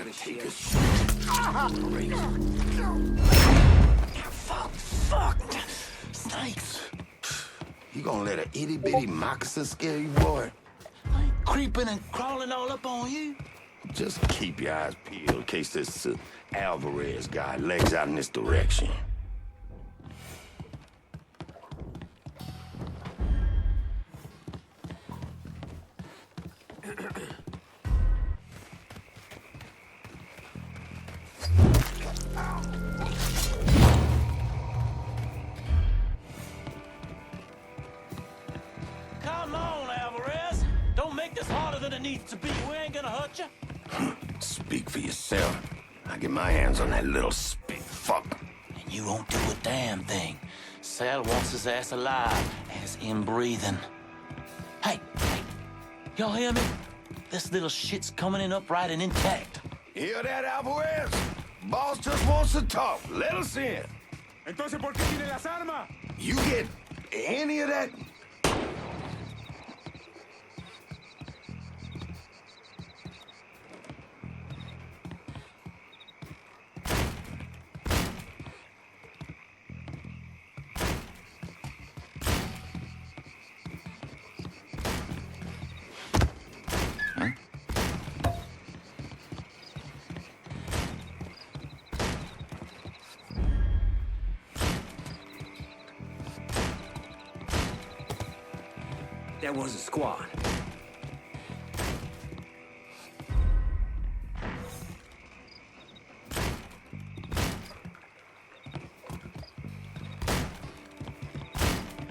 take a shit. Fuck. Snakes. You gonna let an itty-bitty moccasin scare you, boy? I ain't creeping and crawling all up on you. Just keep your eyes peeled in case this Alvarez guy legs out in this direction. Come on, Alvarez. Don't make this harder than it needs to be. We ain't gonna hurt you. Speak for yourself. I get my hands on that little spit fuck. And you won't do a damn thing. Sal wants his ass alive, as in breathing. Hey, y'all hear me? This little shit's coming in upright and intact. Hear that, Alvarez? Boss just wants to talk. Let us in. Entonces, ¿por qué tiene las armas? You get any of that? That was a squad.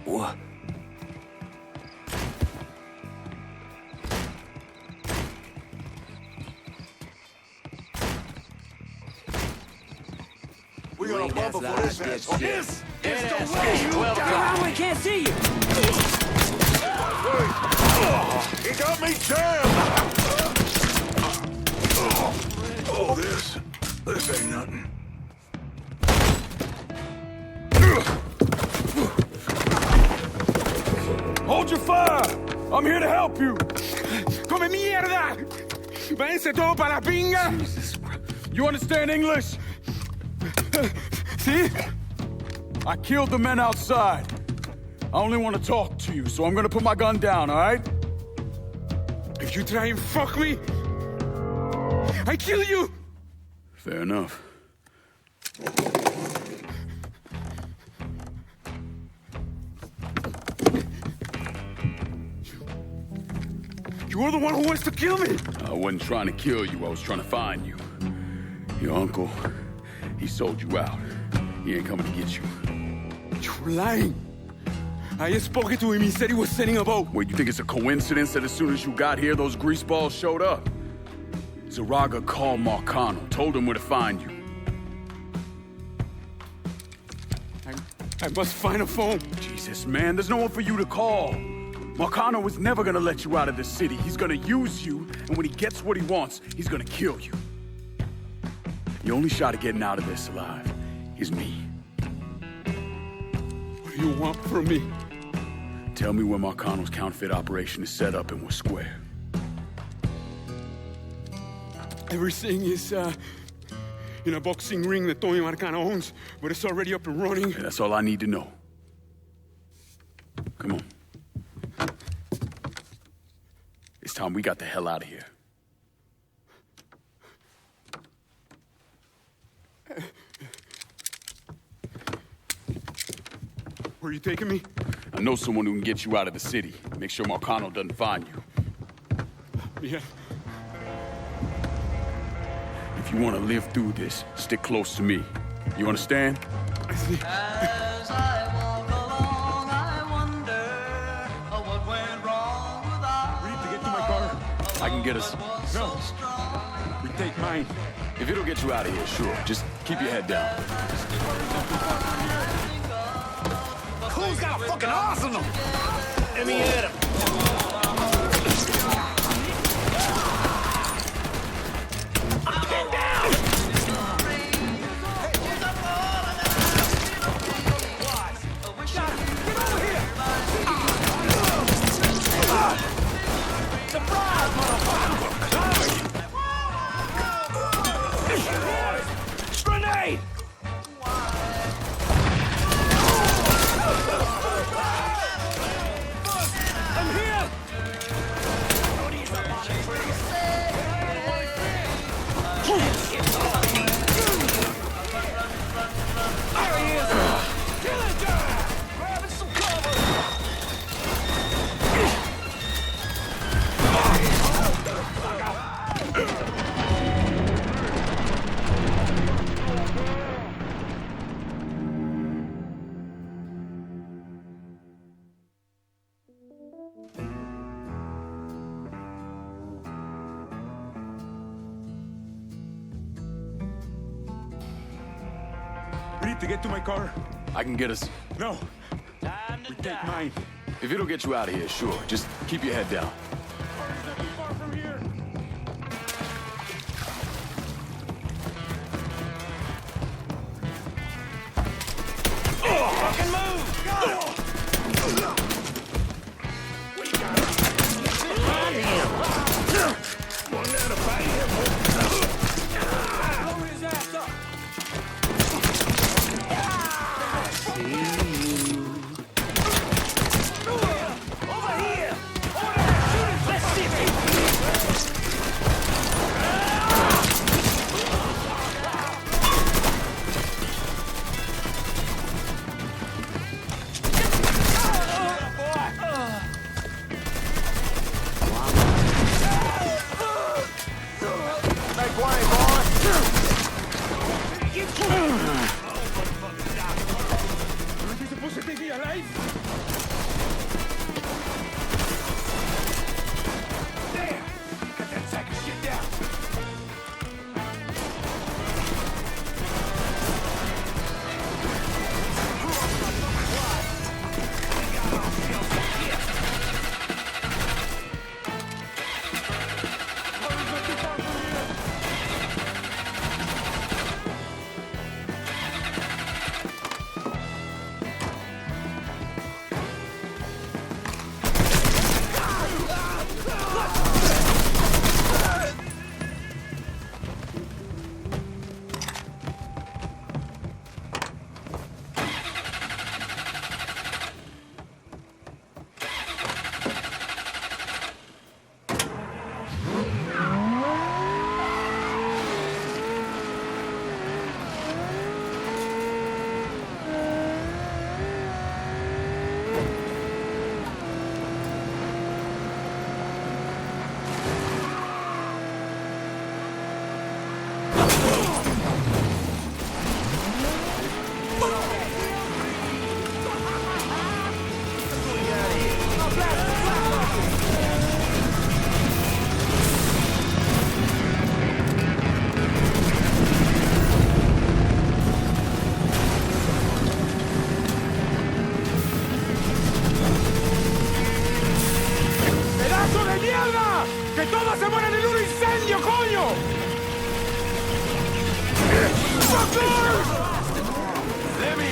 What? We're gonna bump before this asshole. This is the way you Come die. on, we can't see you! He got me jammed. Oh, this ain't nothing. Hold your fire! I'm here to help you! ¡Come mierda! ¡Váyanse todo para la pinga! You understand English? See? I killed the men outside. I only want to talk to you, so I'm gonna put my gun down, all right? If you try and fuck me, I kill you! Fair enough. You were the one who wants to kill me! I wasn't trying to kill you, I was trying to find you. Your uncle, he sold you out. He ain't coming to get you. You're lying! I just spoke to him, he said he was sending a boat. Wait, you think it's a coincidence that as soon as you got here, those greaseballs showed up? Zaraga called Markano, told him where to find you. I must find a phone. Jesus, man, there's no one for you to call. Markano was never gonna let you out of this city. He's gonna use you, and when he gets what he wants, he's gonna kill you. The only shot at getting out of this alive is me. What do you want from me? Tell me where Markano's counterfeit operation is set up and we're square. Everything is, in a boxing ring that Tony Marcano owns, but it's already up and running. Yeah, that's all I need to know. Come on. It's time we got the hell out of here. Where are you taking me? I know someone who can get you out of the city. Make sure Markano doesn't find you. Yeah. If you want to live through this, stick close to me. You understand? I see. As I walk along, I wonder what went wrong with our We need to get to my car. I can get us. No. We take mine. If it'll get you out of here, sure. Just keep your head down. Who's got a fucking arsenal? Let me hit him. I'm pinned down. Get over here. Surprise, motherfucker. to get to my car? I can get us. No. Time to Take die. mine. If it'll get you out of here, sure. Just keep your head down. Car's not too far from here. Fucking move! Blow his ass up. Over here! Order! Shoot it! Let's see if he... You're supposed to take me alive? There! Got that sack of shit down. ¡Que todos se mueren en un incendio, coño! ¡Let me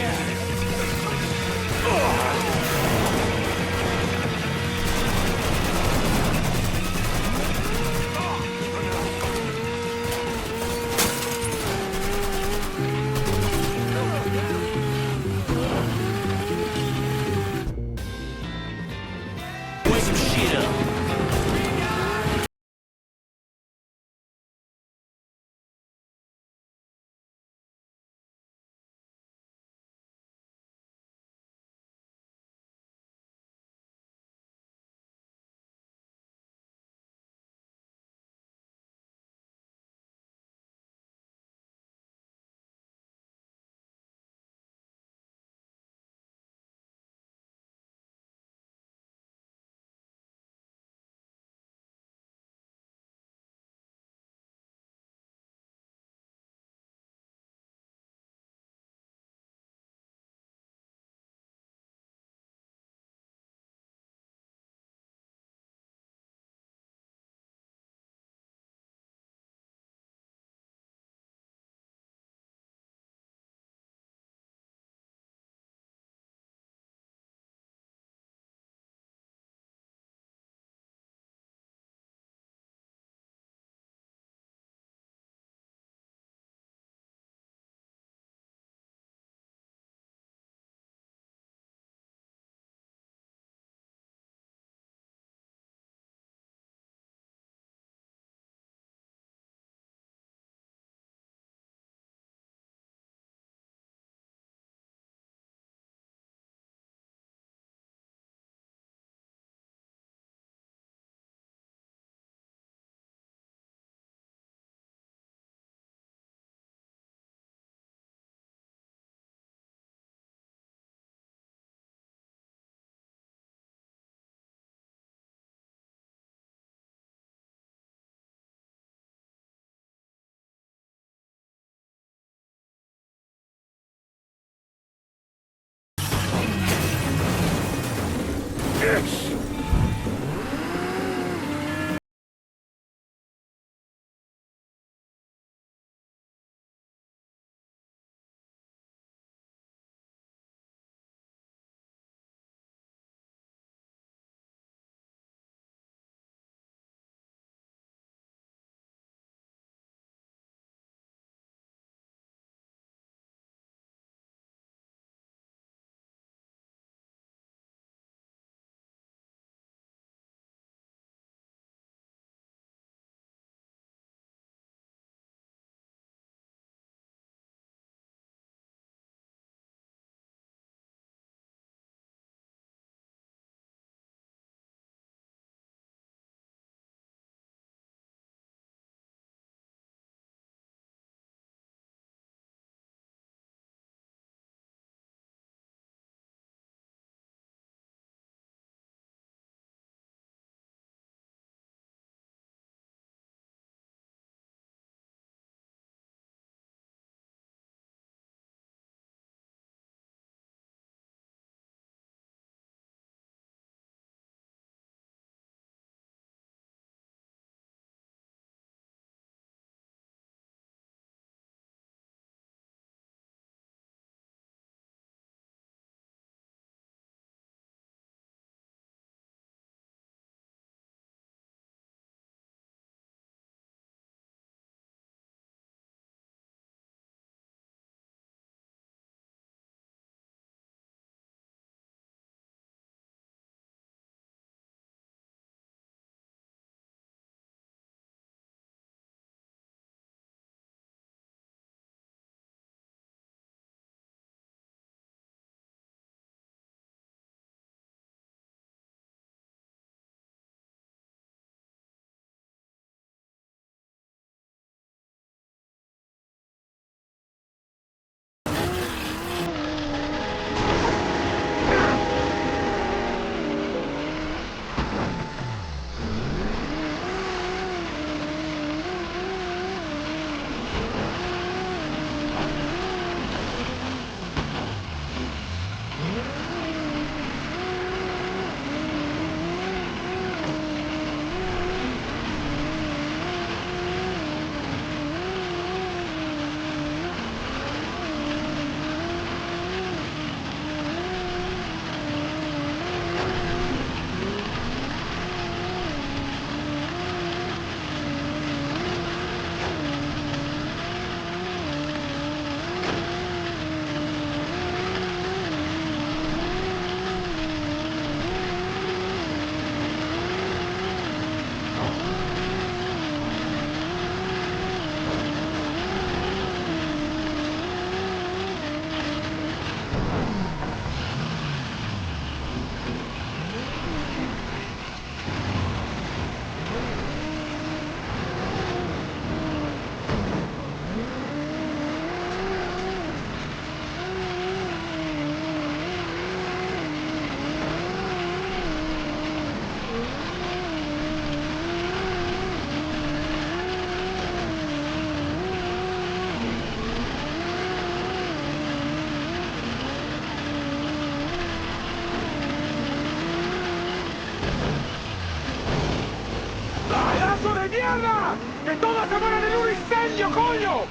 ¡Que todos se mueran en un incendio, coño!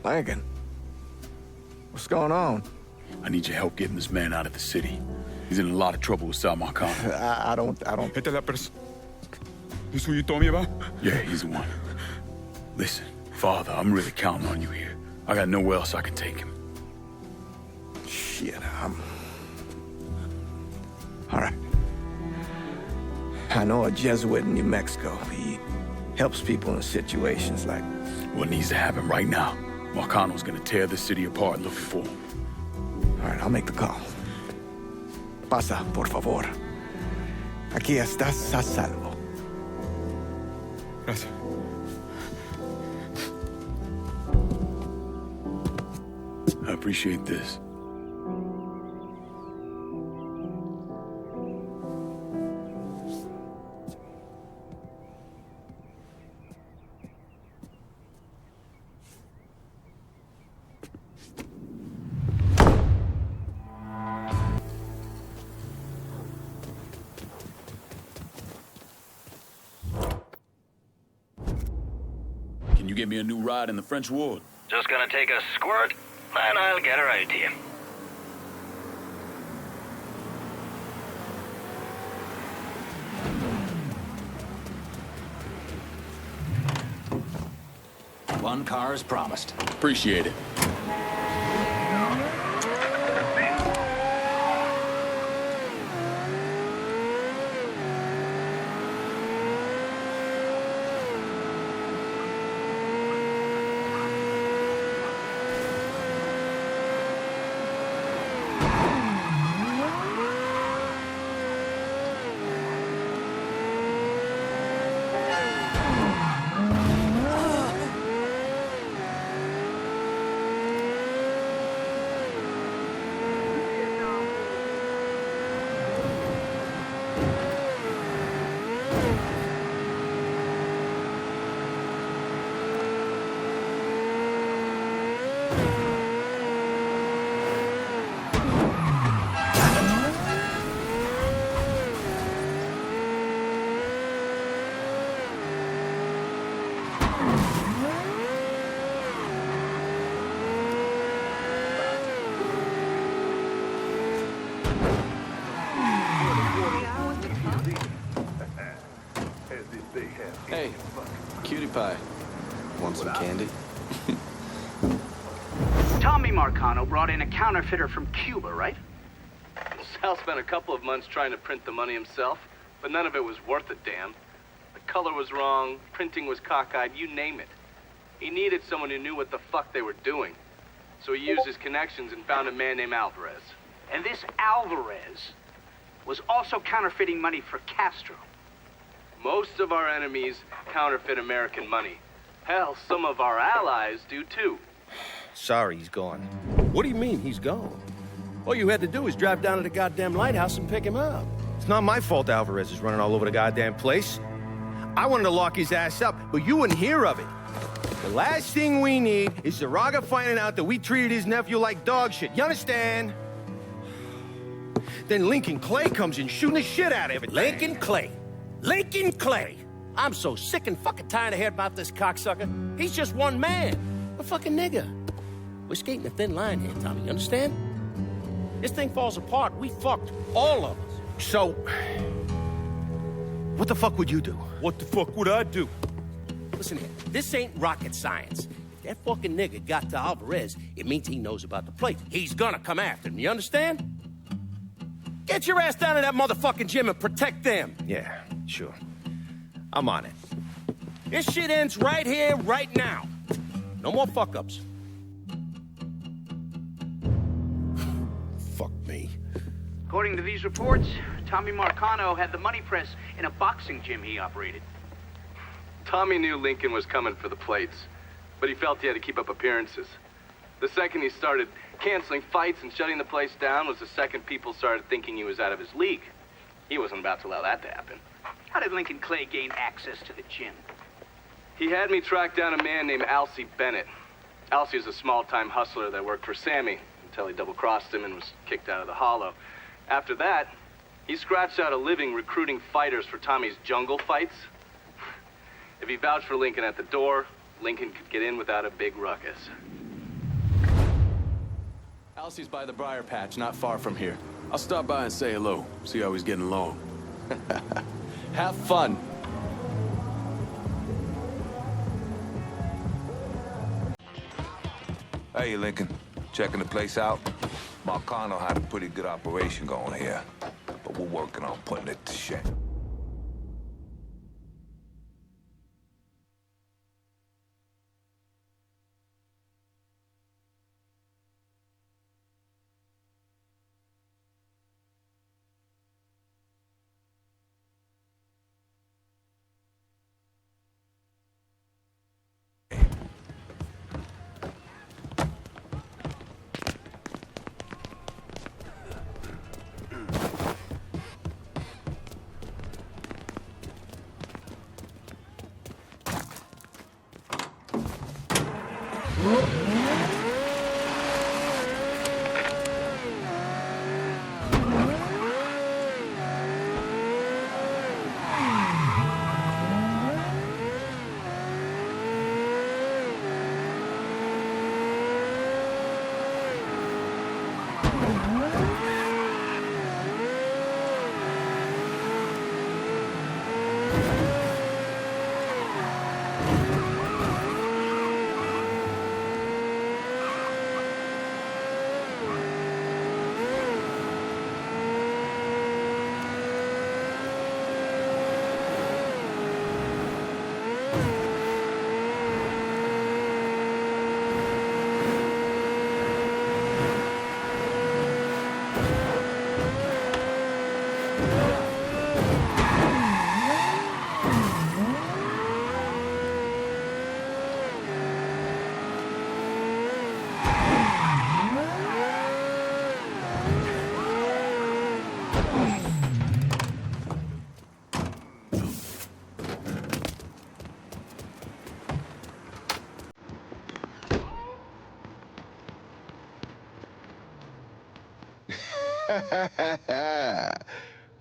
Lincoln, what's going on? I need your help getting this man out of the city. He's in a lot of trouble with Сэла Маркано. I don't... Это la persona... Su Tommy, va? Yeah, he's the one. Listen, Father, I'm really counting on you here. I got nowhere else I can take him. Shit, all right. I know a Jesuit in New Mexico. He helps people in situations like this. What needs to happen right now? Marcano's gonna tear the city apart looking for him. All right, I'll make the call. Pasa, por favor. Aquí estás a salvo. Gracias. appreciate this. Can you get me a new ride in the French ward? Just gonna take a squirt, and I'll get her out to you. One car as promised. Appreciate it. Hey, cutie pie. Want some candy? Tommy Marcano brought in a counterfeiter from Cuba, right? Sal spent a couple of months trying to print the money himself, but none of it was worth a damn. The color was wrong, printing was cockeyed, you name it. He needed someone who knew what the fuck they were doing. So he used his connections and found a man named Alvarez. And this Alvarez was also counterfeiting money for Castro. Most of our enemies counterfeit American money. Hell, some of our allies do too. Sorry, he's gone. What do you mean, he's gone? All you had to do was drive down to the goddamn lighthouse and pick him up. It's not my fault Alvarez is running all over the goddamn place. I wanted to lock his ass up, but you wouldn't hear of it. The last thing we need is Zaraga finding out that we treated his nephew like dog shit. You understand? Then Lincoln Clay comes in shooting the shit out of everything. Lincoln Clay. Lincoln Clay. I'm so sick and fucking tired of hearing about this cocksucker. He's just one man. A fucking nigga. We're skating a thin line here, Tommy. You understand? This thing falls apart. We fucked. All of us. So, what the fuck would you do? What the fuck would I do? Listen here. This ain't rocket science. If that fucking nigga got to Alvarez, it means he knows about the place. He's gonna come after him. You understand? Get your ass down to that motherfucking gym and protect them. Yeah, sure. I'm on it. This shit ends right here, right now. No more fuck-ups. Fuck me. According to these reports, Tommy Marcano had the money press in a boxing gym he operated. Tommy knew Lincoln was coming for the plates, but he felt he had to keep up appearances. The second he started canceling fights and shutting the place down was the second people started thinking he was out of his league. He wasn't about to allow that to happen. How did Lincoln Clay gain access to the gym? He had me track down a man named Alcee Bennett. Alcee was a small-time hustler that worked for Sammy until he double-crossed him and was kicked out of the Hollow. After that, he scratched out a living recruiting fighters for Tommy's jungle fights. If he vouched for Lincoln at the door, Lincoln could get in without a big ruckus. Alcee's by the briar patch, not far from here. I'll stop by and say hello, see how he's getting along. Have fun. Hey, Lincoln. Checking the place out? Marcano had a pretty good operation going here, but we're working on putting it to shame.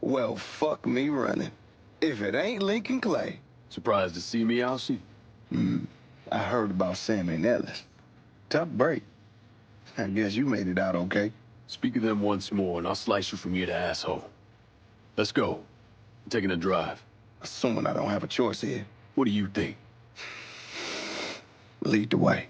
Well, fuck me running. If it ain't Lincoln Clay. Surprised to see me, Alcy? I heard about Sammy and Ellis. Tough break. I guess you made it out okay. Speak of them once more, and I'll slice you from ear to asshole. Let's go. I'm taking a drive. Assuming I don't have a choice here. What do you think? Lead the way.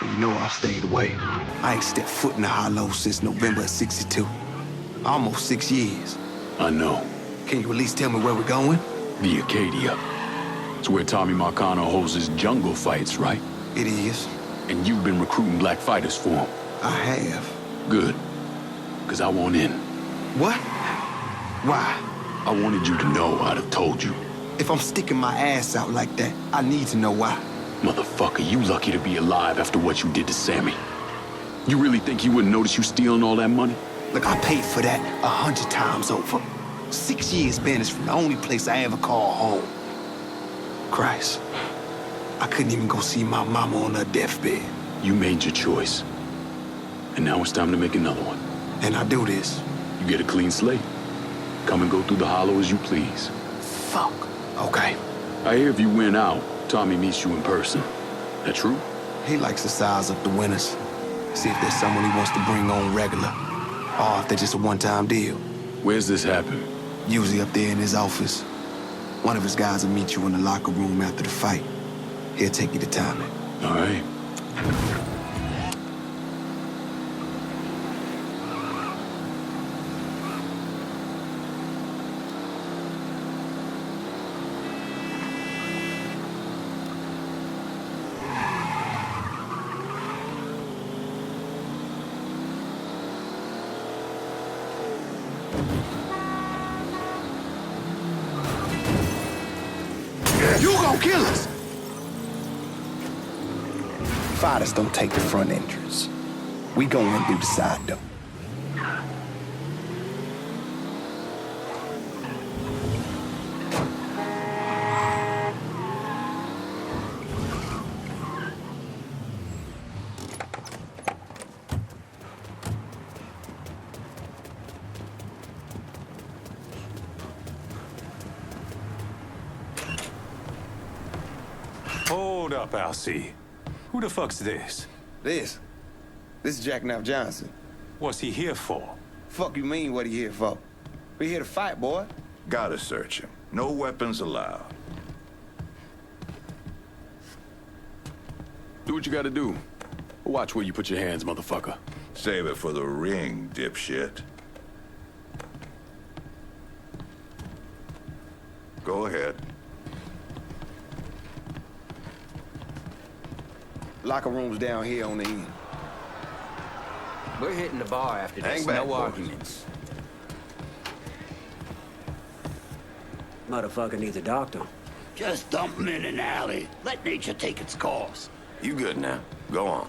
You know I stayed away. I ain't stepped foot in the hollow since November of '62. Almost 6 years. I know. Can you at least tell me where we're going? The Acadia. It's where Tommy Marcano holds his jungle fights, right? It is. And you've been recruiting black fighters for him. I have. Good. Because I want in. What? Why? I wanted you to know I'd have told you. If I'm sticking my ass out like that, I need to know why. Motherfucker, you lucky to be alive after what you did to Sammy. You really think he wouldn't notice you stealing all that money? Look, I paid for that 100 times over. 6 years banished from the only place I ever call home. Christ. I couldn't even go see my mama on her deathbed. You made your choice. And now it's time to make another one. And I do this. You get a clean slate. Come and go through the hollow as you please. Fuck. Okay. I hear if you win out, Tommy meets you in person. That true? He likes to size up the winners. See if there's someone he wants to bring on regular. Or if they're just a one-time deal. Where's this happen? Usually up there in his office. One of his guys will meet you in the locker room after the fight. He'll take you to timing. All right. You gon' kill us! Fighters don't take the front entrance. We go in through the side door. Hold up, Alcy. Who the fuck's this? This is Jackknife Johnson. What's he here for? Fuck you mean what he here for? We here to fight, boy. Gotta search him. No weapons allowed. Do what you gotta do. Watch where you put your hands, motherfucker. Save it for the ring, dipshit. Go ahead. Locker room's down here on the end. We're hitting the bar after this. Hang back, No boys. arguments. Motherfucker needs a doctor. Just dump him in an alley. Let nature take its course. You good now? Go on.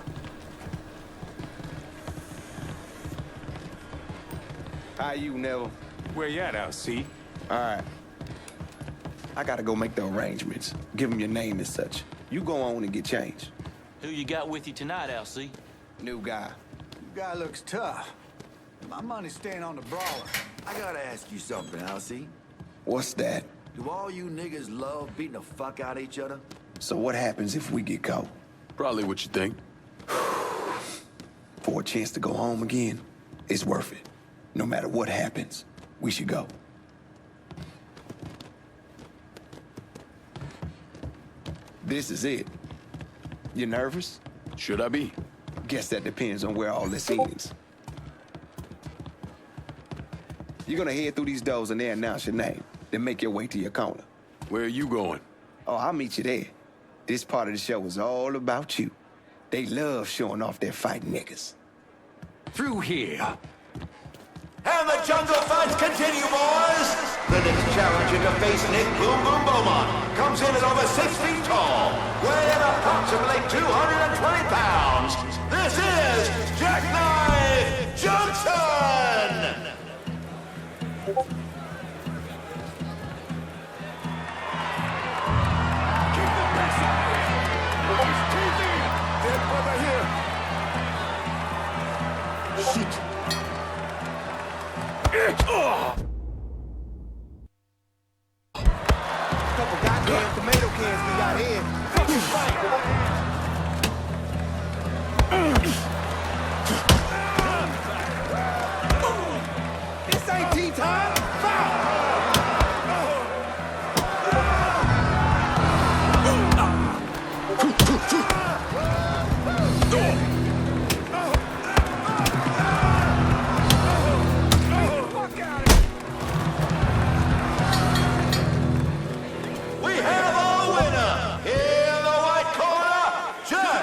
How you, Neville? Where you at, Alcy? All right. I gotta go make the arrangements. Give him your name and such. You go on and get changed. Who you got with you tonight, Alcy? New guy. Guy looks tough. My money's staying on the brawler. I gotta ask you something, Alcy. What's that? Do all you niggas love beating the fuck out of each other? So what happens if we get caught? Probably what you think. For a chance to go home again, it's worth it. No matter what happens, we should go. This is it. You nervous? Should I be? Guess that depends on where all this ends. You're gonna head through these doors and they announce your name. Then make your way to your corner. Where are you going? Oh, I'll meet you there. This part of the show is all about you. They love showing off their fighting niggas. Through here. And the jungle fights continue, boys! The next challenger to face Nick Boom Boom Beaumont comes in at over 6 feet tall. right here. Shit. Couple goddamn tomato cans we got here. Fucking fight. This ain't tea time. Foul. We have our winner in the white corner, Johnson.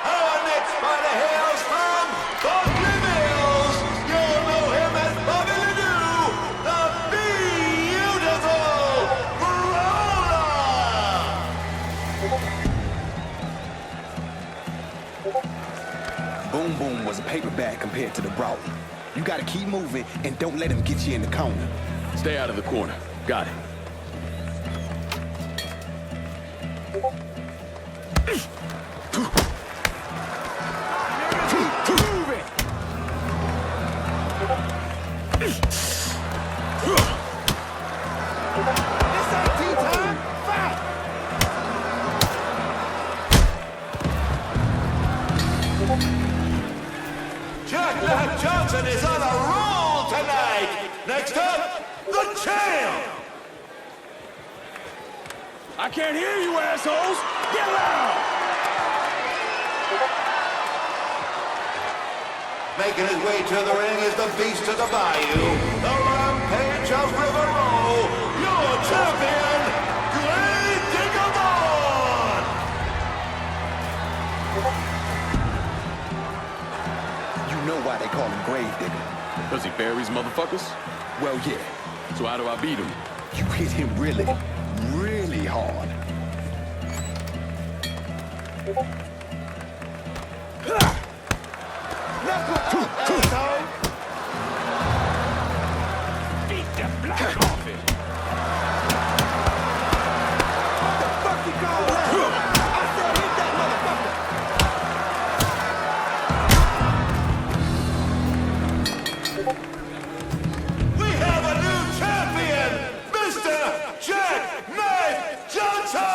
Our next fighter hails from Bobby Mills. You'll know him as Bobby Ledoux, the beautiful Brawler. Boom Boom was a paper bag compared to the Brawler. You gotta keep moving and don't let him get you in the corner. Stay out of the corner. Got it. Johnson is on a roll tonight. Next up, the champ. I can't hear you, assholes! Get loud! Making his way to the ring is the beast of the bayou, the rampage of River Row, your champion, Grave Digger Vaughn. You know why they call him Grave Digger. Does he buries motherfuckers? Well, yeah. So how do I beat him? You hit him really, really hard. Beat the black off him! What the fuck you call that? I said hit that motherfucker. We have a new champion, Mr. Jack Knife Johnson!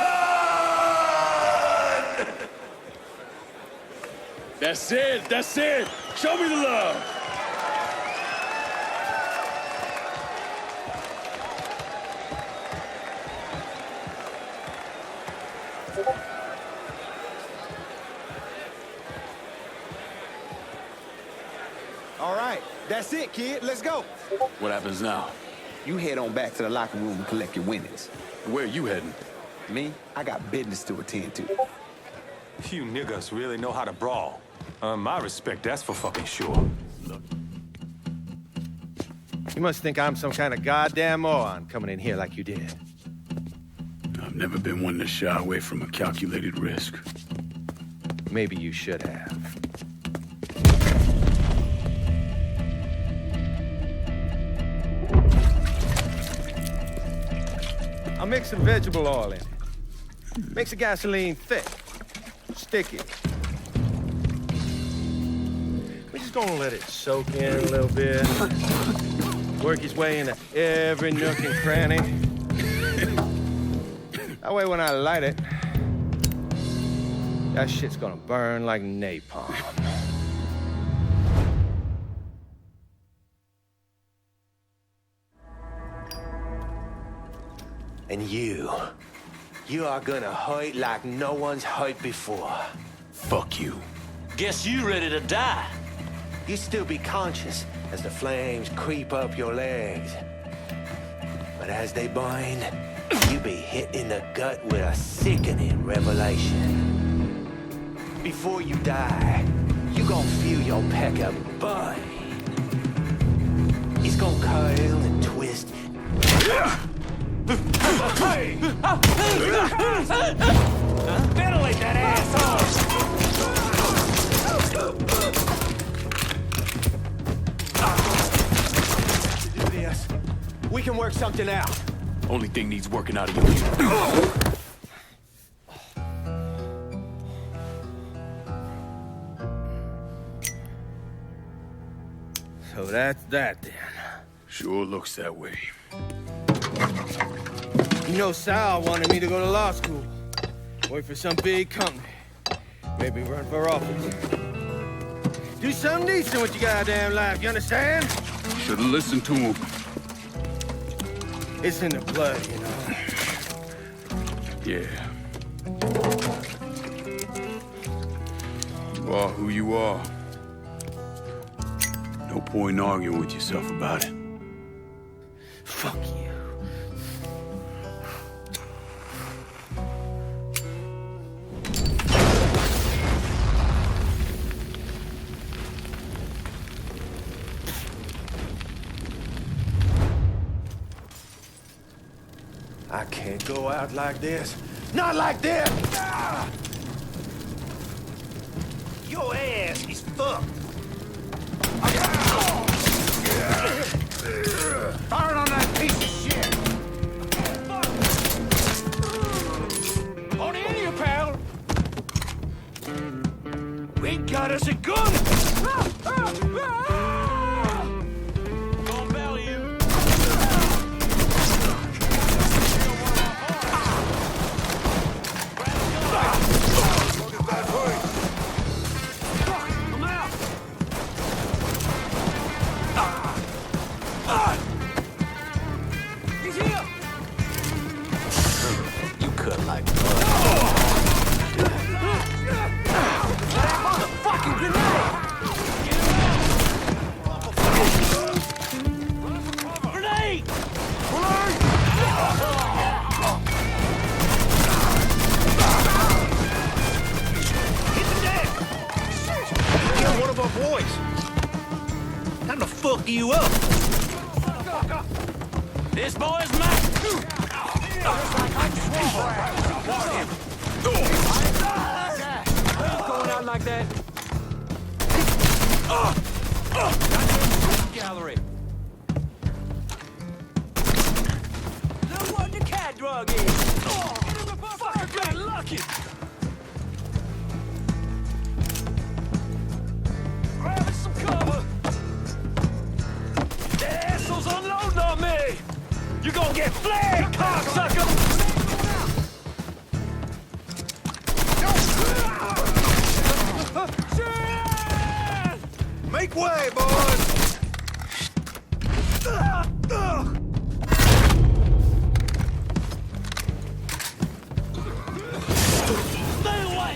That's it! That's it! Show me the love! All right, that's it, kid. Let's go. What happens now? You head on back to the locker room and collect your winnings. Where are you heading? Me, I got business to attend to. You niggas really know how to brawl. My respect, that's for fucking sure. You must think I'm some kind of goddamn moron coming in here like you did. I've never been one to shy away from a calculated risk. Maybe you should have. I'll mix some vegetable oil in it. Makes the gasoline thick, sticky. We're just gonna let it soak in a little bit. Work its way into every nook and cranny. That way when I light it, that shit's gonna burn like napalm. And you are gonna hurt like no one's hurt before. Fuck you. Guess you ready to die. You still be conscious as the flames creep up your legs. But as they burn, you be hit in the gut with a sickening revelation. Before you die, you gon' feel your pecker burn. It's gon' curl and twist. Ventilate that asshole! can work something out. Only thing needs working out of you. So that's that then. Sure looks that way. You know, Sal wanted me to go to law school. Work for some big company. Maybe run for office. Do something decent with your goddamn life, you understand? Should've listened to him. It's in the blood, you know. Yeah. You are who you are. No point in arguing with yourself about it. Fuck you. I can't go out like this. Not like this! Ah! Your ass is fucked. Fire on that piece of shit. On in you, pal. We got us a gun. Gonna bail you. He's here! You cut like Motherfucking grenade! Grenade! Hit the deck! Kill one of our boys! Time to fuck you up! This boy's mine! going out like that. Gallery. Look what the cat drug is. Fucker got lucky. Grabbing some cover. The asshole's unloading on me. You're gonna get flagged, cocksucker. Make way, boys! Stay away!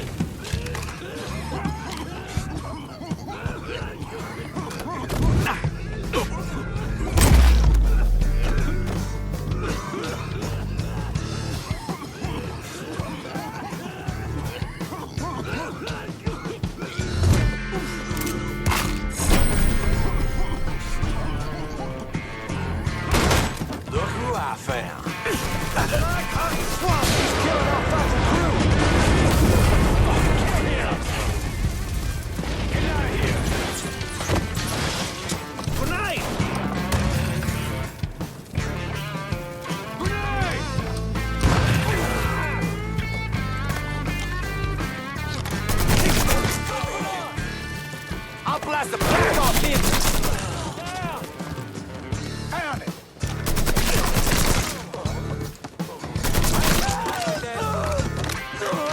Look who I found. Swamp, he's killing our fucking crew. Get him. Get out of here. Grenade! Grenade! I'll blast the back off him. Pound it.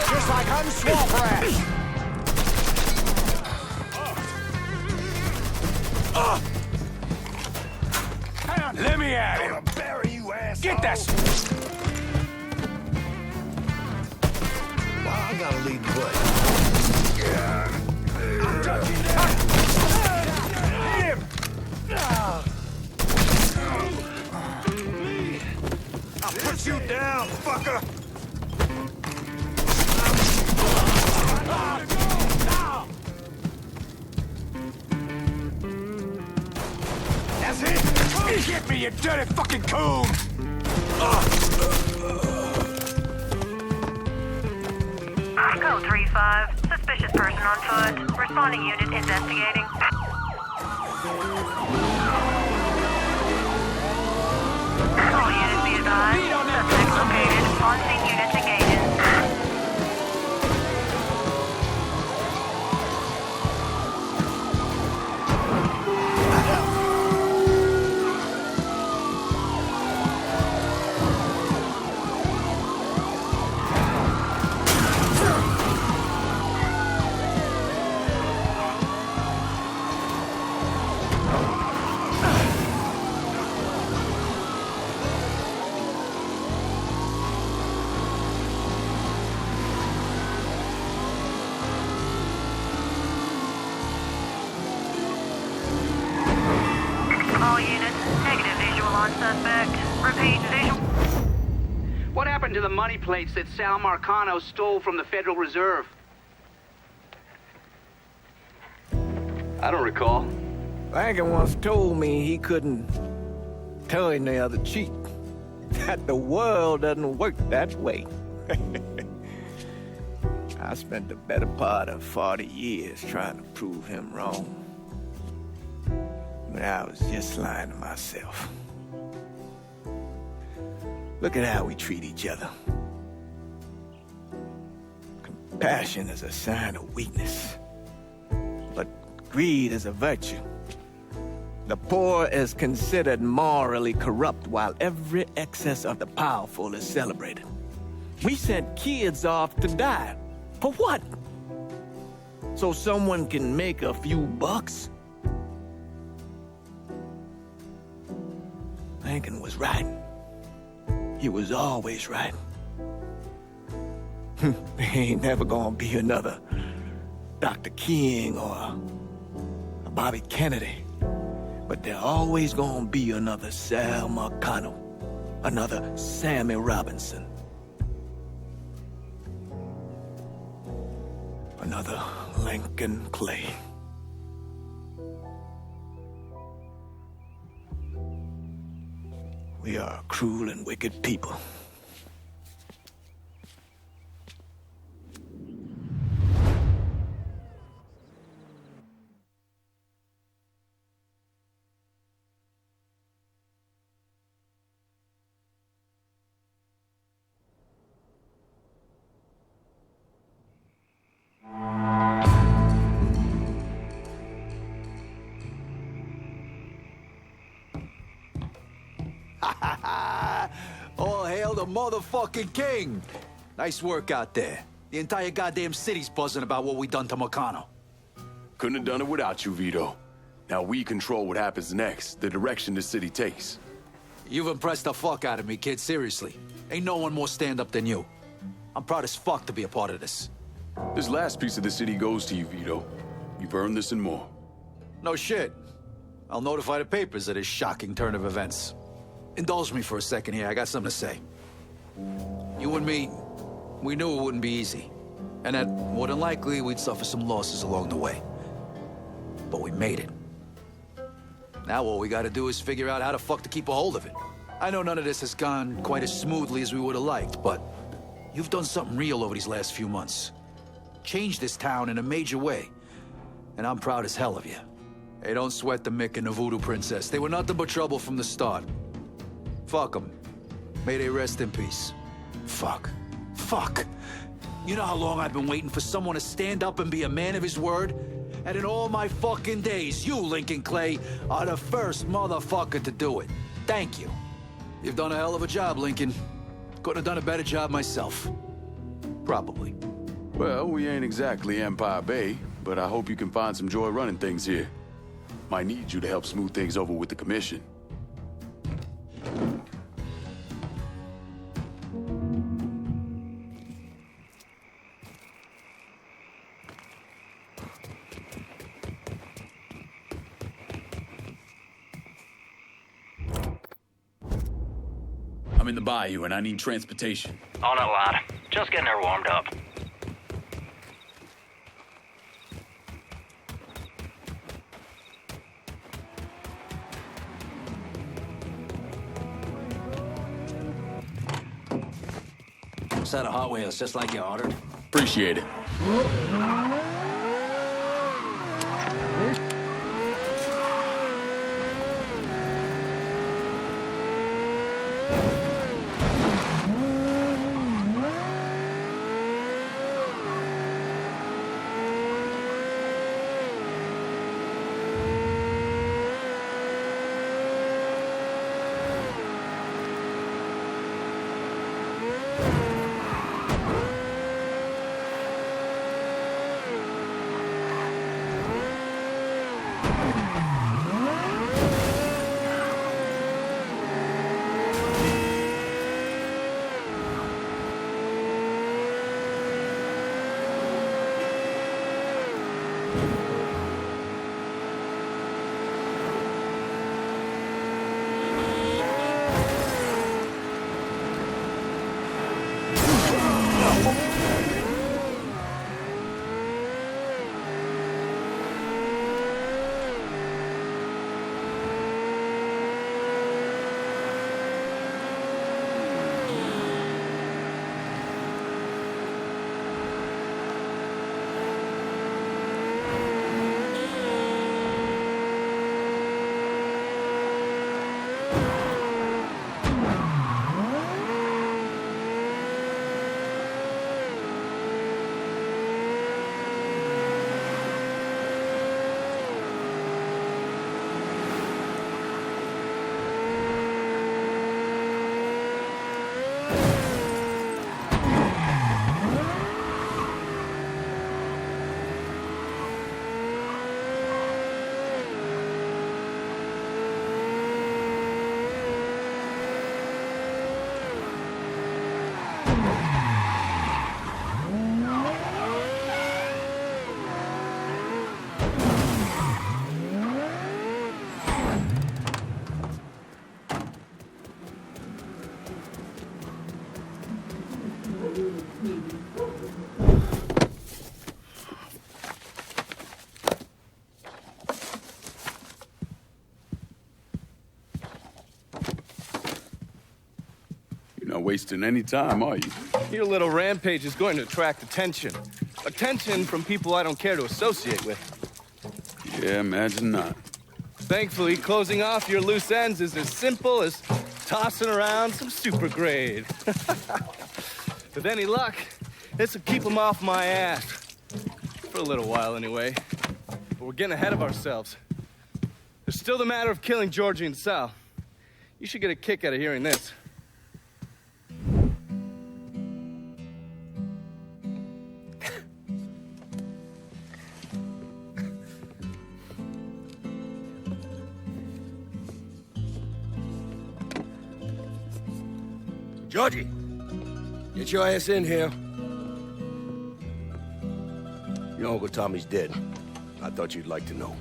Just like hunting swamp rats. Let me at him. Bury you, asshole. Get that. Why I gotta lead the way? I'm touching that. Him. I'll put you down, fucker. That's it! Get me, you dirty fucking coon! Code 3-5. Suspicious person on foot. Responding unit investigating. All units be advised. Suspect located. On-scene units engaging. All units, negative visual on suspect. Repeat, visual. What happened to the money plates that Sal Markano stole from the Federal Reserve? I don't recall. Lincoln once told me he couldn't tell any other cheat. That the world doesn't work that way. I spent the better part of 40 years trying to prove him wrong. But I was just lying to myself. Look at how we treat each other. Compassion is a sign of weakness, but greed is a virtue. The poor is considered morally corrupt, while every excess of the powerful is celebrated. We sent kids off to die. For what? So someone can make a few bucks? Lincoln was right. He was always right. There ain't never gonna be another Dr. King or a Bobby Kennedy. But there always gonna be another Сэla Markano, another Sammy Robinson, another Lincoln Clay. We are a cruel and wicked people. All hail the motherfucking king! Nice work out there. The entire goddamn city's buzzing about what we done to Markano. Couldn't have done it without you, Vito. Now we control what happens next, the direction the city takes. You've impressed the fuck out of me, kid, seriously. Ain't no one more stand-up than you. I'm proud as fuck to be a part of this. This last piece of the city goes to you, Vito. You've earned this and more. No shit. I'll notify the papers of this shocking turn of events. Indulge me for a second here, I got something to say. You and me, we knew it wouldn't be easy. And that, more than likely, we'd suffer some losses along the way. But we made it. Now all we gotta do is figure out how the fuck to keep a hold of it. I know none of this has gone quite as smoothly as we would have liked, but you've done something real over these last few months. Changed this town in a major way. And I'm proud as hell of you. Hey, don't sweat the Mick and the Voodoo Princess. They were nothing but trouble from the start. Fuck them. May they rest in peace. Fuck. Fuck. You know how long I've been waiting for someone to stand up and be a man of his word? And in all my fucking days, you, Lincoln Clay, are the first motherfucker to do it. Thank you. You've done a hell of a job, Lincoln. Couldn't have done a better job myself. Probably. Well, we ain't exactly Empire Bay, but I hope you can find some joy running things here. Might need you to help smooth things over with the commission. I'm in the bayou and I need transportation. On it, lad. Just getting her warmed up. Set of Hot Wheels, just like you ordered. Appreciate it. wasting any time, are you? Your little rampage is going to attract attention. Attention from people I don't care to associate with. Yeah, imagine not. Thankfully, closing off your loose ends is as simple as tossing around some super grade. With any luck, this will keep them off my ass. For a little while, anyway. But we're getting ahead of ourselves. There's still the matter of killing Georgie and Sal. You should get a kick out of hearing this. Georgie, get your ass in here. Your Uncle Tommy's dead. I thought you'd like to know.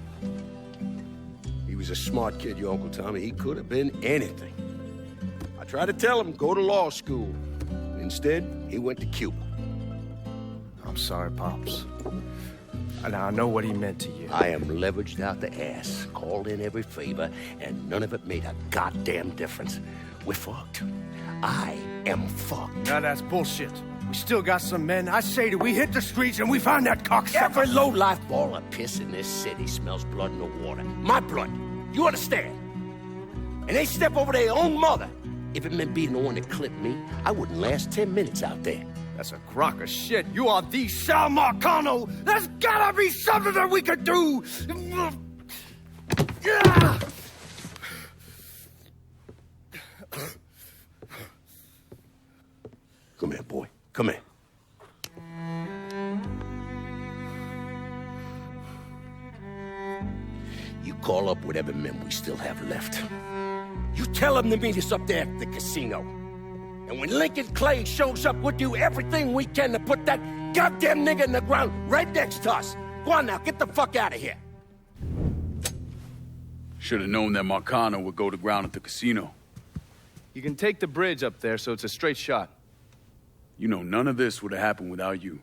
He was a smart kid, your Uncle Tommy. He could have been anything. I tried to tell him, go to law school. Instead, he went to Cuba. I'm sorry, Pops. And I know what he meant to you. I am leveraged out the ass, called in every favor, and none of it made a goddamn difference. We're fucked. I am fucked. Now that's bullshit. We still got some men. I say that we hit the streets and we find that cocksucker. Every low-life ball of piss in this city smells blood in the water. My blood. You understand? And they step over their own mother. If it meant being the one that clipped me, I wouldn't last 10 minutes out there. That's a crock of shit. You are the Sэлom Markano. There's gotta be something that we could do. Yeah! Come here, boy. Come here. You call up whatever men we still have left. You tell them to meet us up there at the casino. And when Lincoln Clay shows up, we'll do everything we can to put that goddamn nigga in the ground right next to us. Go on now, get the fuck out of here. Should have known that Marcano would go to ground at the casino. You can take the bridge up there so it's a straight shot. You know, none of this would have happened without you.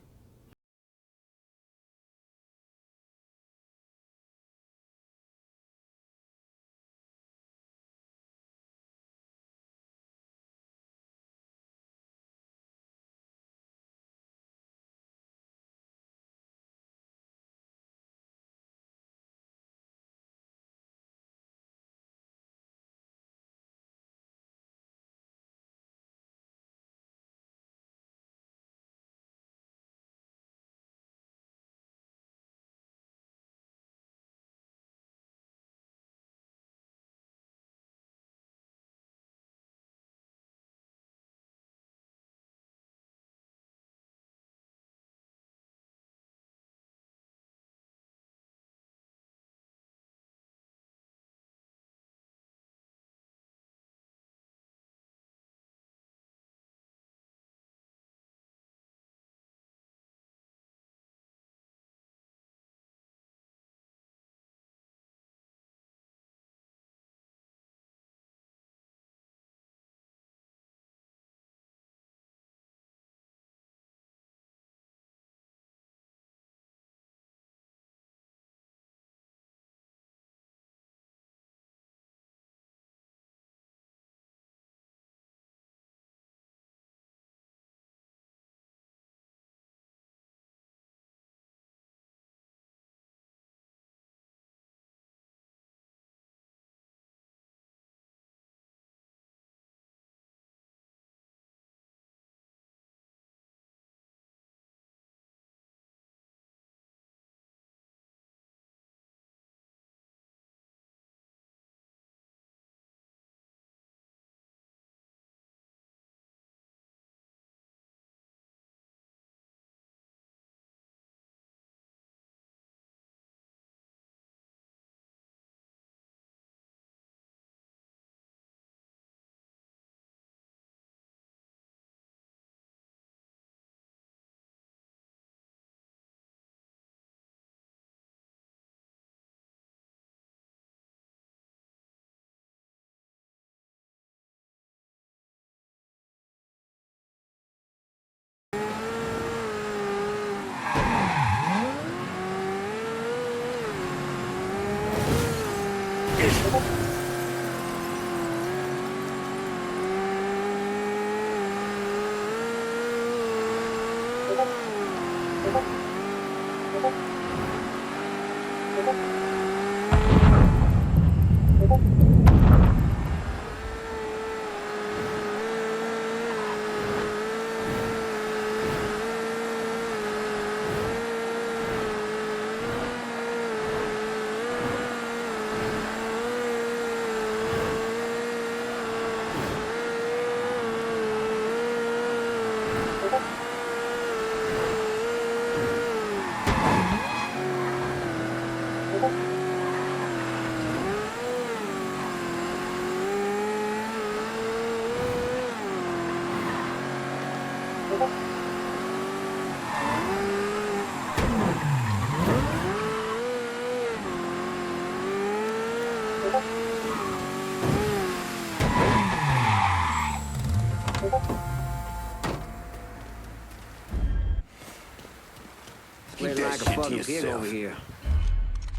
Keep that shit to yourself. Over here.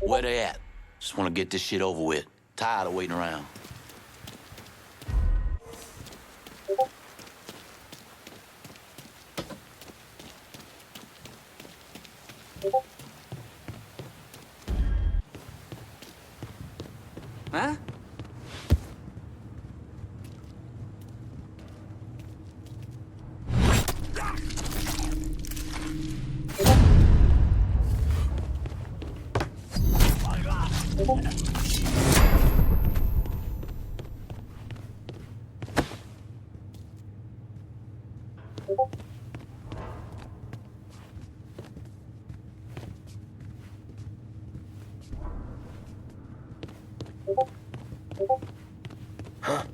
Where they at? Just want to get this shit over with. Tired of waiting around. Huh? Huh?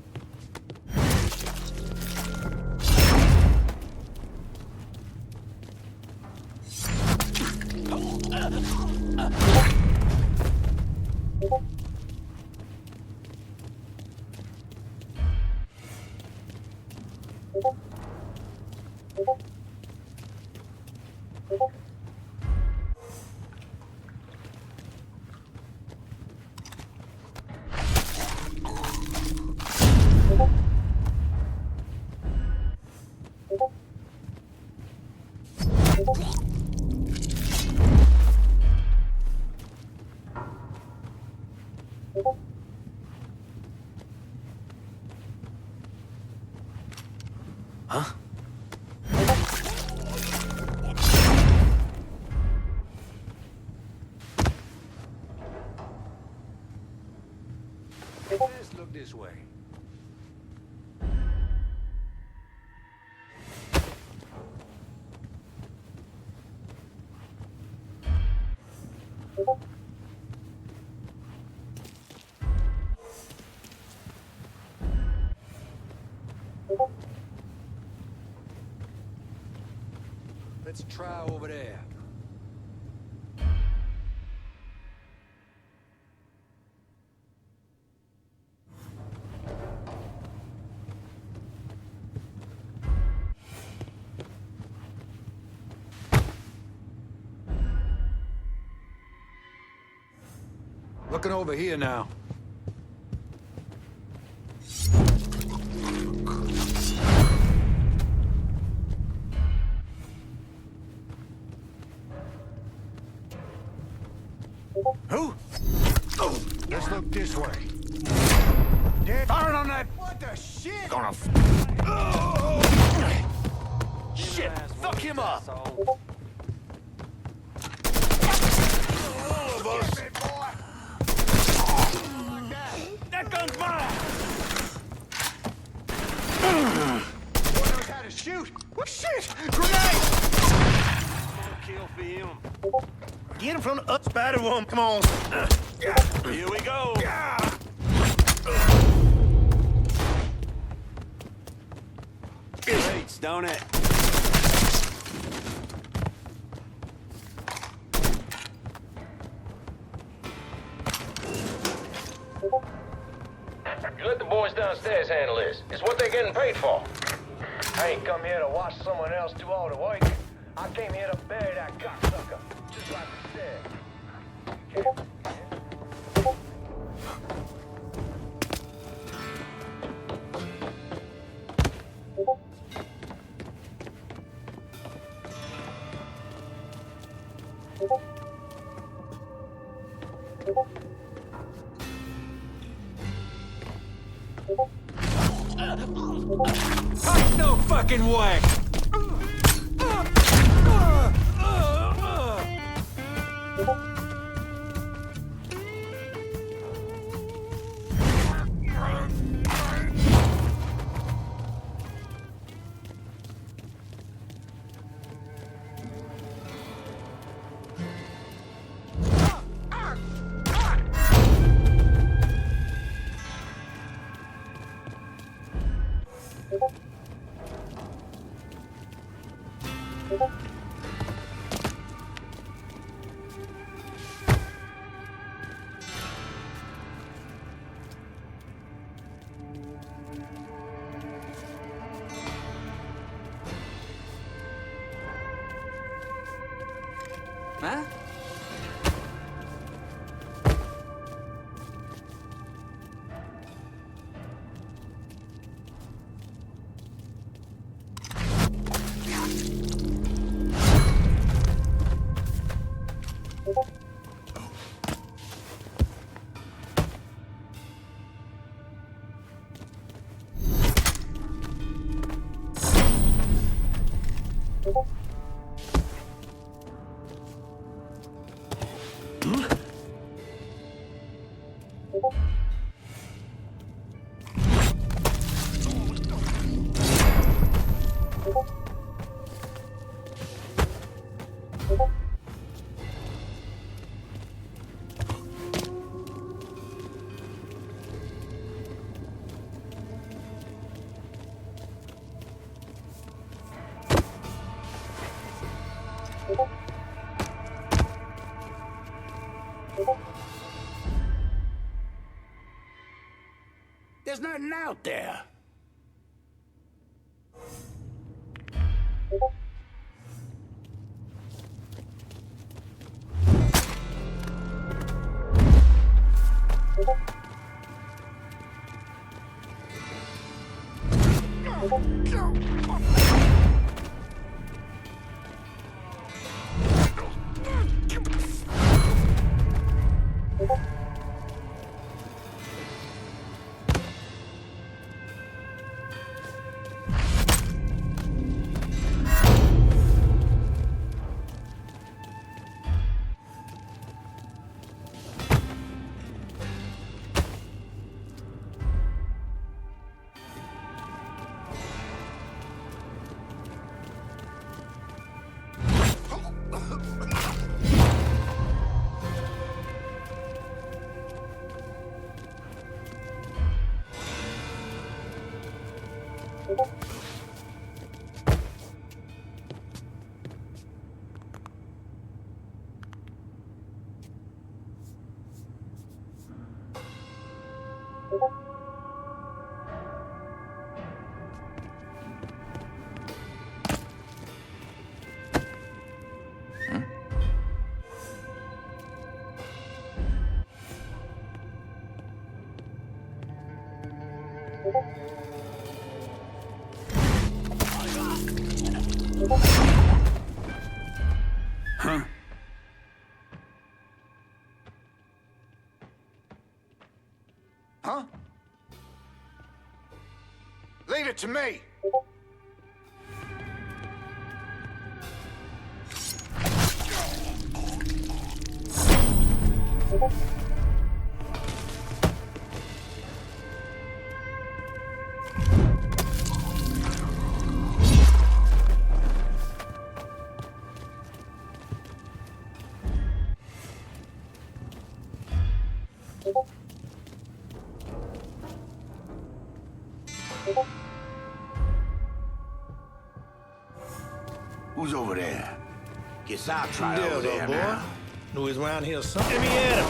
Let's look this way. Let's try over there. Looking over here now. Who? Oh, let's look this way. Dead. Firing on that. What the shit? Gonna Shit! Fuck him up. All of us. That gun's mine. Boy knows how to shoot. What shit? Grenade! Kill for him. Get him from the up spider one. Come on. Here we go. Great, don't it? You let the boys downstairs handle this. It's what they're getting paid for. I ain't come here to watch someone else do all the work. I came here to bury that cocksucker, just like we said. No fucking way! Huh? There's nothing out there. Huh? Huh? Leave it to me. Who's over there? Guess I'll try There, over there boy. now. Knew he's around here something. Let me at him.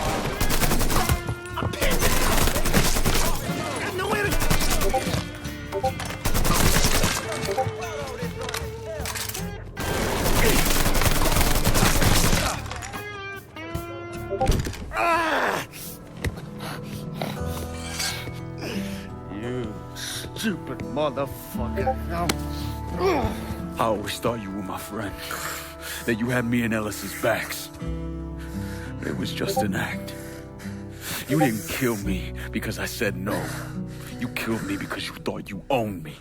Got nowhere to... You stupid motherfucker. I always thought you were my friend. That you had me and Ellis's backs. It was just an act. You didn't kill me because I said no. You killed me because you thought you owned me.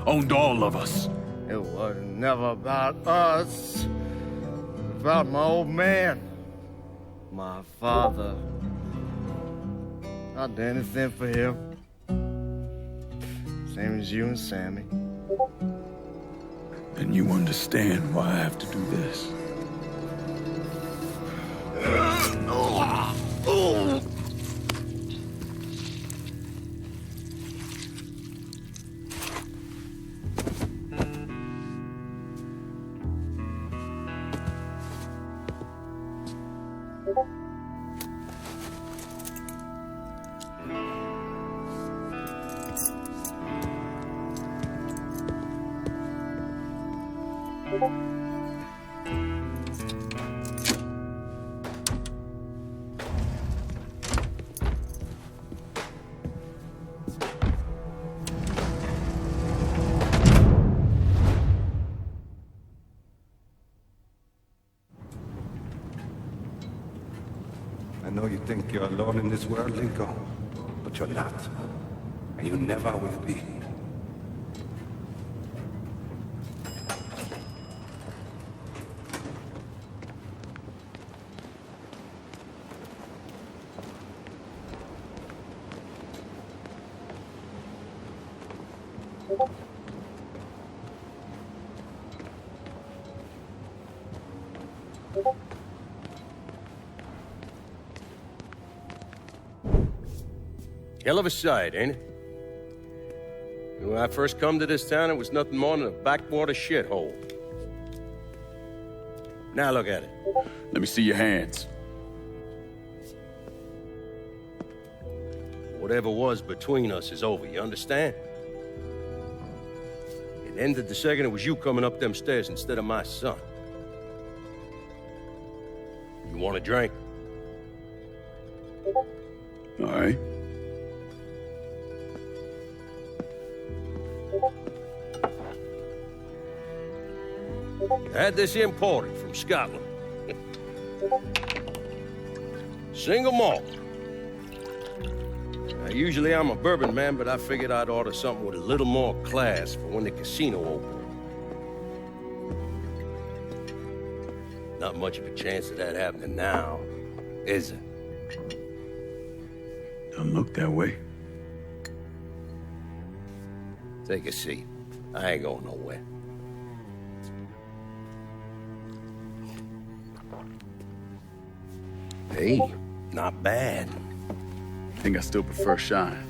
Owned all of us. It was never about us. It was about my old man. My father. I'd do anything for him. Same as you and Sammy. And you understand why I have to do this. I know you think you're alone in this world, Lincoln, but you're not. And you never will be. Hell of a sight, ain't it? When I first come to this town, it was nothing more than a backwater shithole. Now look at it. Let me see your hands. Whatever was between us is over, you understand? It ended the second it was you coming up them stairs instead of my son. You want a drink? All right. I had this imported from Scotland. Single malt. Now, usually I'm a bourbon man, but I figured I'd order something with a little more class for when the casino opened. Not much of a chance of that happening now, is it? Don't look that way. Take a seat. I ain't going nowhere. Hey, not bad. I think I still prefer Shine.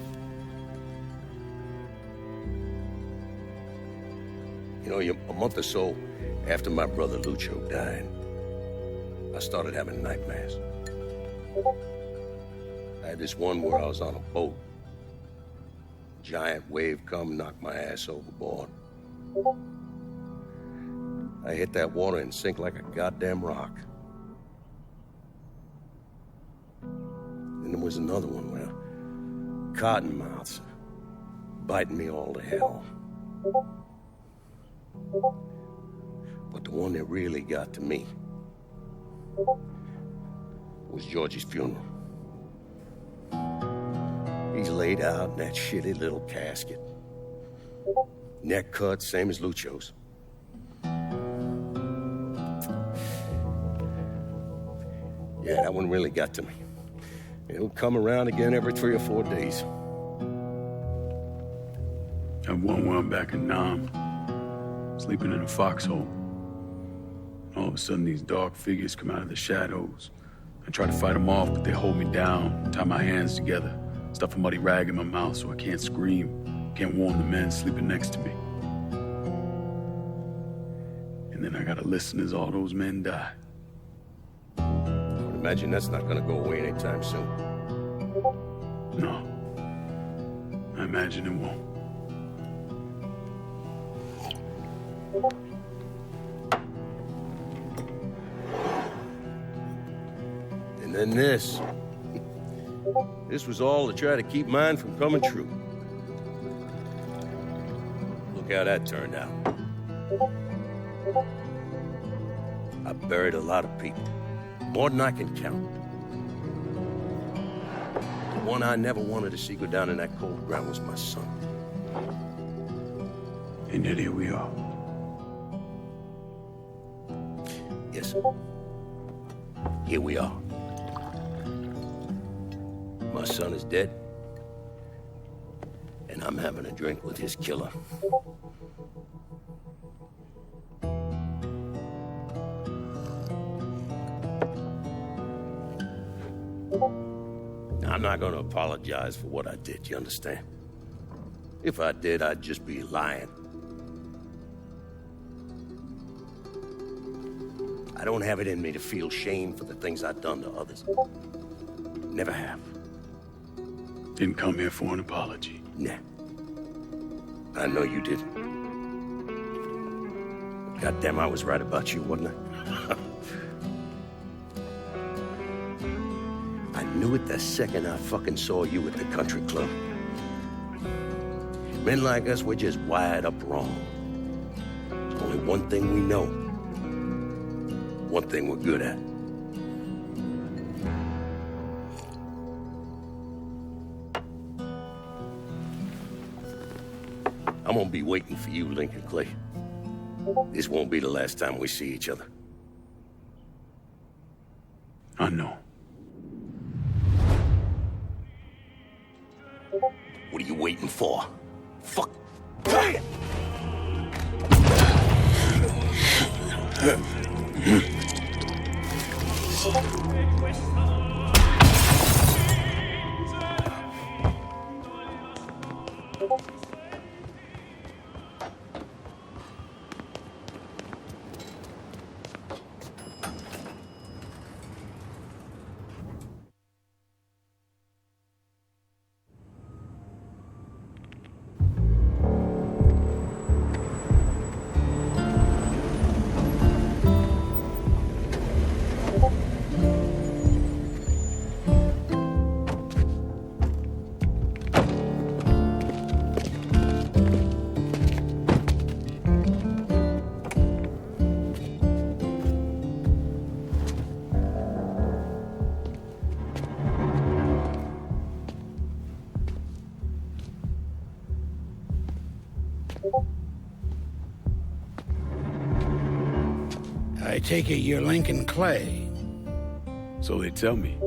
You know, a month or so after my brother Lucio died, I started having nightmares. I had this one where I was on a boat. Giant wave come, knocked my ass overboard. I hit that water and sink like a goddamn rock. There was another one where cottonmouths biting me all to hell. But the one that really got to me was George's funeral. He's laid out in that shitty little casket. Neck cut, same as Lucio's. Yeah, that one really got to me. It'll come around again every 3 or 4 days. I have one where I'm back in Nam, sleeping in a foxhole. All of a sudden, these dark figures come out of the shadows. I try to fight them off, but they hold me down, tie my hands together, stuff a muddy rag in my mouth so I can't scream, can't warn the men sleeping next to me. And then I gotta listen as all those men die. I imagine that's not gonna go away anytime soon. No. I imagine it won't. And then this. This was all to try to keep mine from coming true. Look how that turned out. I buried a lot of people. More than I can count. one I never wanted to see go down in that cold ground was my son. And yet here we are. Yes, sir. Here we are. My son is dead, and I'm having a drink with his killer. I'm not gonna apologize for what I did, you understand? If I did, I'd just be lying. I don't have it in me to feel shame for the things I've done to others. Never have. Didn't come here for an apology. Nah. I know you didn't. Goddamn, I was right about you, wasn't I? I knew it the second I fucking saw you at the country club. Men like us, we're just wired up wrong. There's only one thing we know. One thing we're good at. I'm gonna be waiting for you, Lincoln Clay. This won't be the last time we see each other. I know. What are you waiting for? Fuck. Damn! I take it you're Lincoln Clay. So they tell me.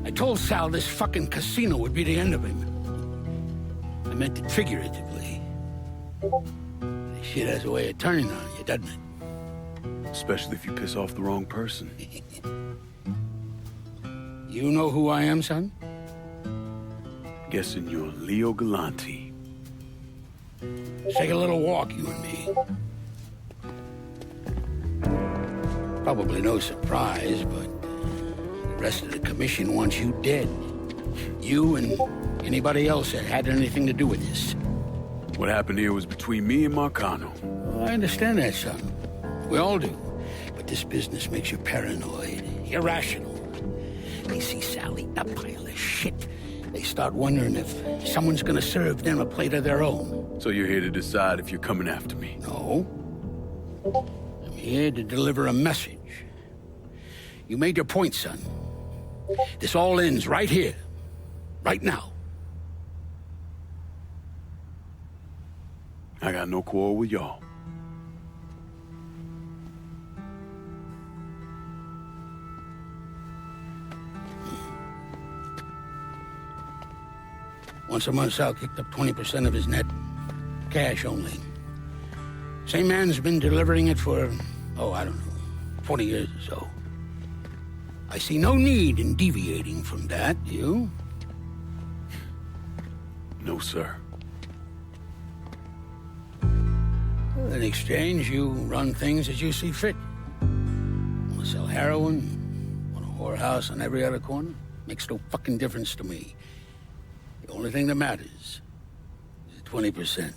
I told Sal this fucking casino would be the end of him. I meant it figuratively. This shit has a way of turning on you, doesn't it? Especially if you piss off the wrong person. You know who I am, son? Guessing you're Leo Galante. Let's take a little walk, you and me. Probably no surprise, but the rest of the commission wants you dead. You and anybody else that had anything to do with this. What happened here was between me and Markano. Well, I understand that, son. We all do. But this business makes you paranoid, irrational. They see Sally a pile of shit. They start wondering if someone's gonna serve them a plate of their own. So you're here to decide if you're coming after me? No. I'm here to deliver a message. You made your point, son. This all ends right here. Right now. I got no quarrel with y'all. Once a month, Sal kicked up 20% of his net. Cash only. Same man's been delivering it for, I don't know, 40 years or so. I see no need in deviating from that, you? No, sir. Well, in exchange, you run things as you see fit. Want to sell heroin? Want a whorehouse on every other corner? Makes no fucking difference to me. The only thing that matters is 20%.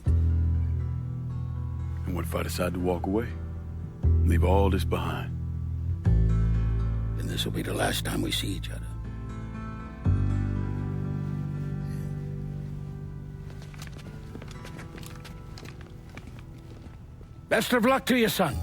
And what if I decide to walk away? Leave all this behind? Then this will be the last time we see each other. Best of luck to you, son.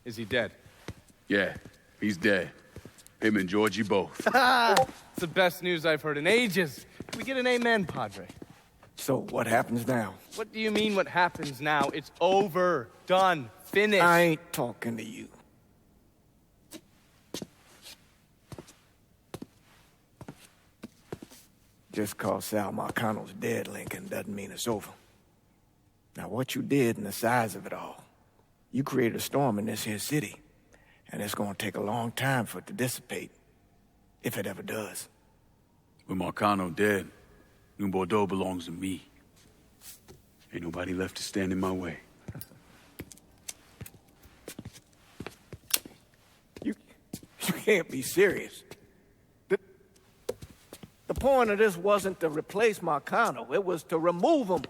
Is he dead? Yeah, he's dead. Him and Georgie both. It's the best news I've heard in ages. Can we get an amen, Padre? So what happens now? What do you mean what happens now? It's over. Done. Finished. I ain't talking to you. Just cause Sal Marcano's dead, Lincoln, doesn't mean it's over. Now, what you did and the size of it all, you created a storm in this here city, and it's gonna take a long time for it to dissipate, if it ever does. With Marcano dead, New Bordeaux belongs to me. Ain't nobody left to stand in my way. You can't be serious. The point of this wasn't to replace Marcano, it was to remove him.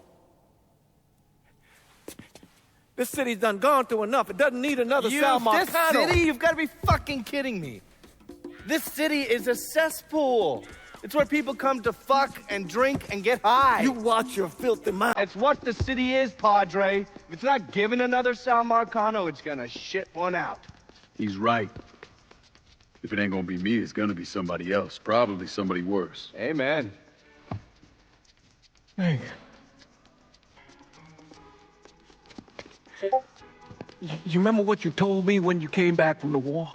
This city's done gone through enough. It doesn't need another Sal Marcano. This city? You've got to be fucking kidding me. This city is a cesspool. It's where people come to fuck and drink and get high. You watch your filthy mouth. It's what the city is, Padre. If it's not giving another Sal Marcano, it's gonna shit one out. He's right. If it ain't gonna be me, it's gonna be somebody else. Probably somebody worse. Amen. Hey. You remember what you told me when you came back from the war?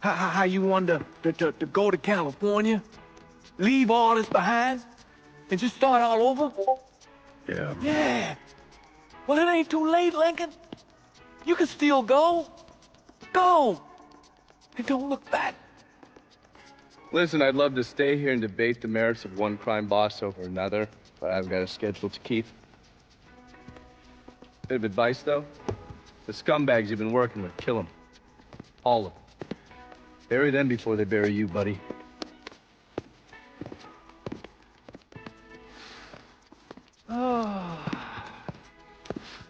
How you wanted to go to California, leave all this behind, and just start all over? Yeah. Yeah. Well, it ain't too late, Lincoln. You can still go. Go. And don't look back. Listen, I'd love to stay here and debate the merits of one crime boss over another, but I've got a schedule to keep. Bit of advice, though. The scumbags you've been working with, kill them. All of them. Bury them before they bury you, buddy. Oh.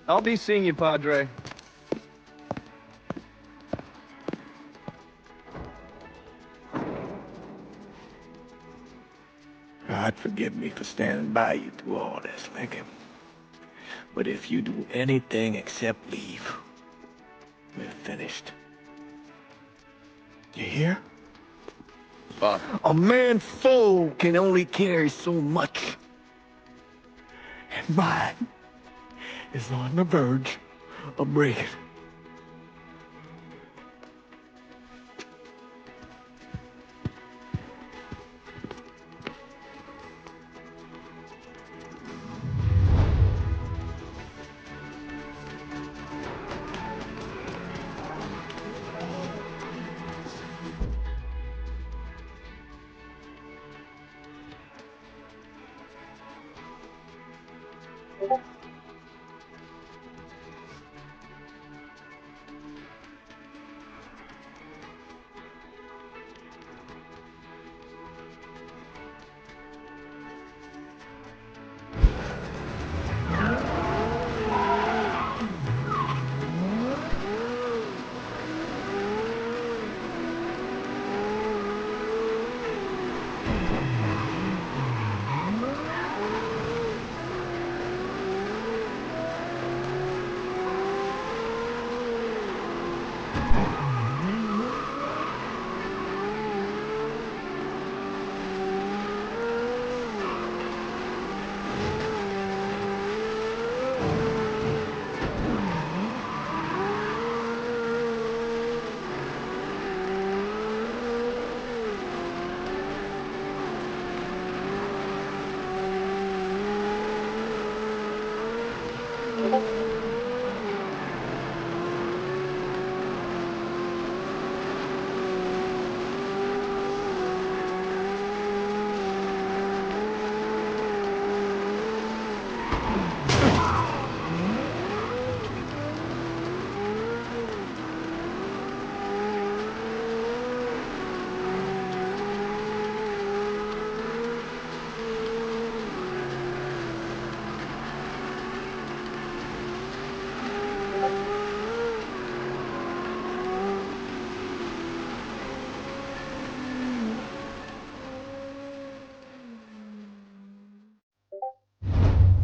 I'll be seeing you, Padre. God forgive me for standing by you through all this, Lincoln. But if you do anything except leave, we're finished. You hear? Bob. A man's soul can only carry so much. And mine is on the verge of breaking.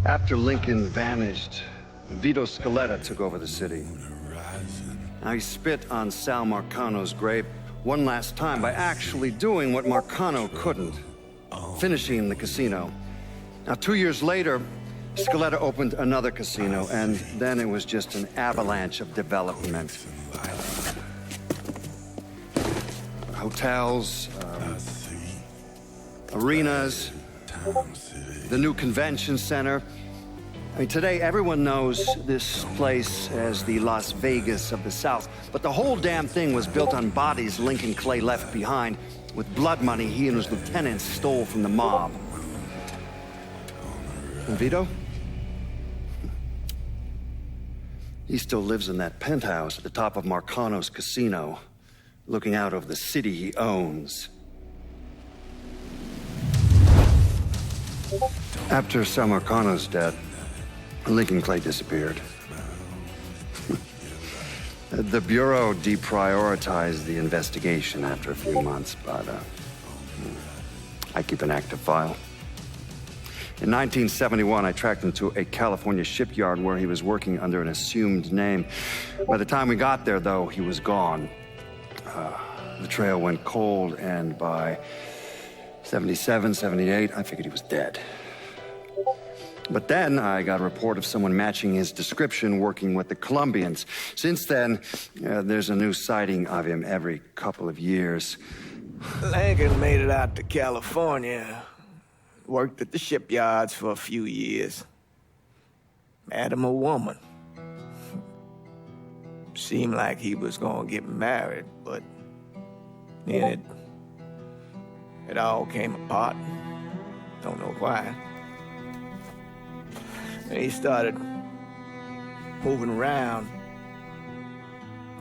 After Lincoln vanished, Vito Scalette took over the city. Now he spit on Sal Marcano's grave one last time by actually doing what Marcano couldn't, finishing the casino. Now 2 years later, Scalette opened another casino, and then it was just an avalanche of development. Hotels, arenas, the new convention center. I mean, today everyone knows this place as the Las Vegas of the South, but the whole damn thing was built on bodies Lincoln Clay left behind with blood money he and his lieutenants stole from the mob. And Vito? He still lives in that penthouse at the top of Marcano's casino, looking out over the city he owns. After Sal Marcano's death, Lincoln Clay disappeared. The Bureau deprioritized the investigation after a few months, but I keep an active file. In 1971, I tracked him to a California shipyard where he was working under an assumed name. By the time we got there, though, he was gone. The trail went cold, and by 77, 78, I figured he was dead. But then I got a report of someone matching his description working with the Colombians. Since then, there's a new sighting of him every couple of years. Lincoln made it out to California. Worked at the shipyards for a few years. Met him a woman. Seemed like he was gonna get married, but then it all came apart. Don't know why. And he started moving around.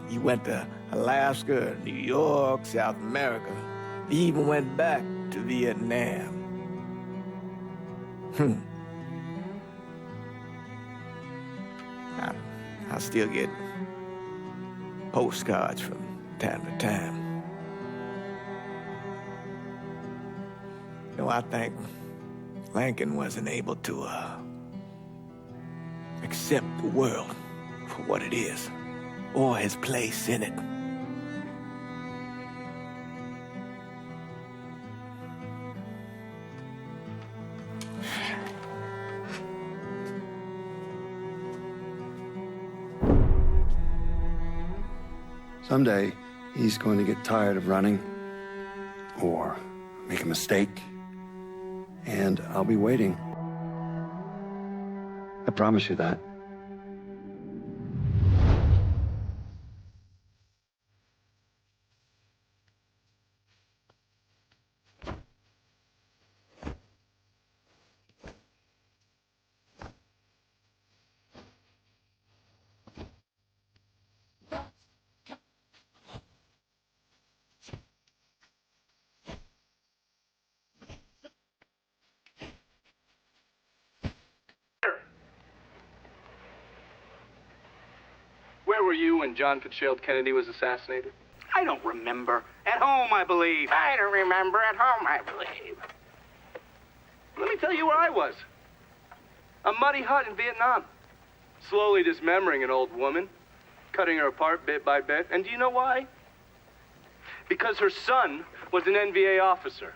He went to Alaska, New York, South America. He even went back to Vietnam. I still get postcards from time to time. You know, I think Lincoln wasn't able to accept the world for what it is, or his place in it. Someday, he's going to get tired of running, or make a mistake, and I'll be waiting. I promise you that. Where were you when John Fitzgerald Kennedy was assassinated? I don't remember. At home, I believe. I don't remember. At home, I believe. Let me tell you where I was. A muddy hut in Vietnam. Slowly dismembering an old woman. cutting her apart bit by bit. And do you know why? Because her son was an NVA officer.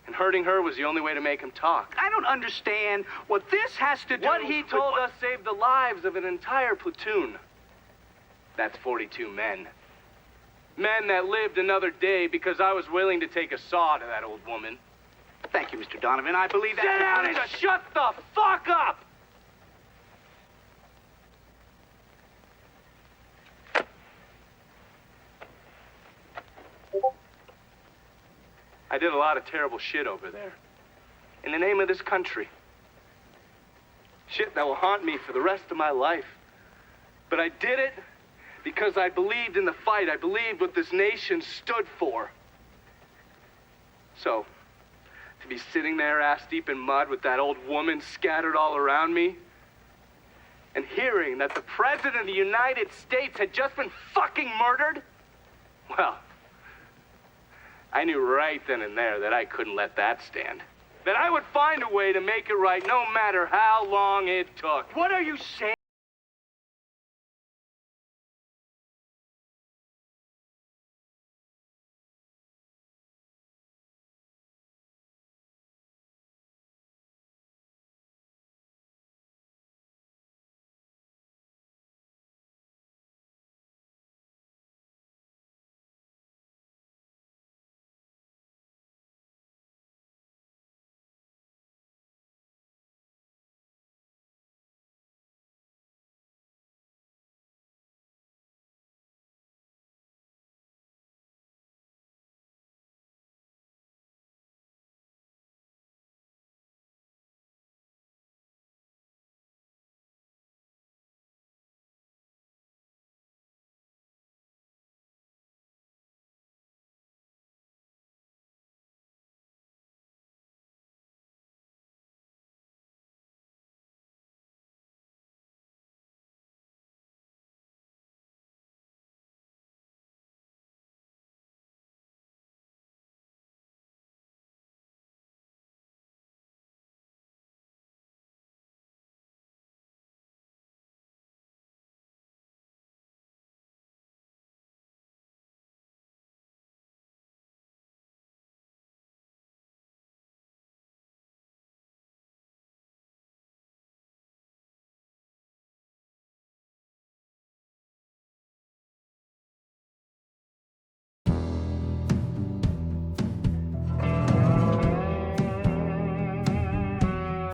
And hurting her was the only way to make him talk. I don't understand what this has to do What he with told us saved the lives of an entire platoon. That's 42 men. Men that lived another day because I was willing to take a saw to that old woman. Thank you, Mr. Donovan. I believe that. Sit down and shut the fuck up! I did a lot of terrible shit over there. In the name of this country. Shit that will haunt me for the rest of my life. But I did it because I believed in the fight. I believed what this nation stood for. So, to be sitting there ass deep in mud with that old woman scattered all around me, and hearing that the President of the United States had just been fucking murdered, well, I knew right then and there that I couldn't let that stand. That I would find a way to make it right no matter how long it took. What are you saying?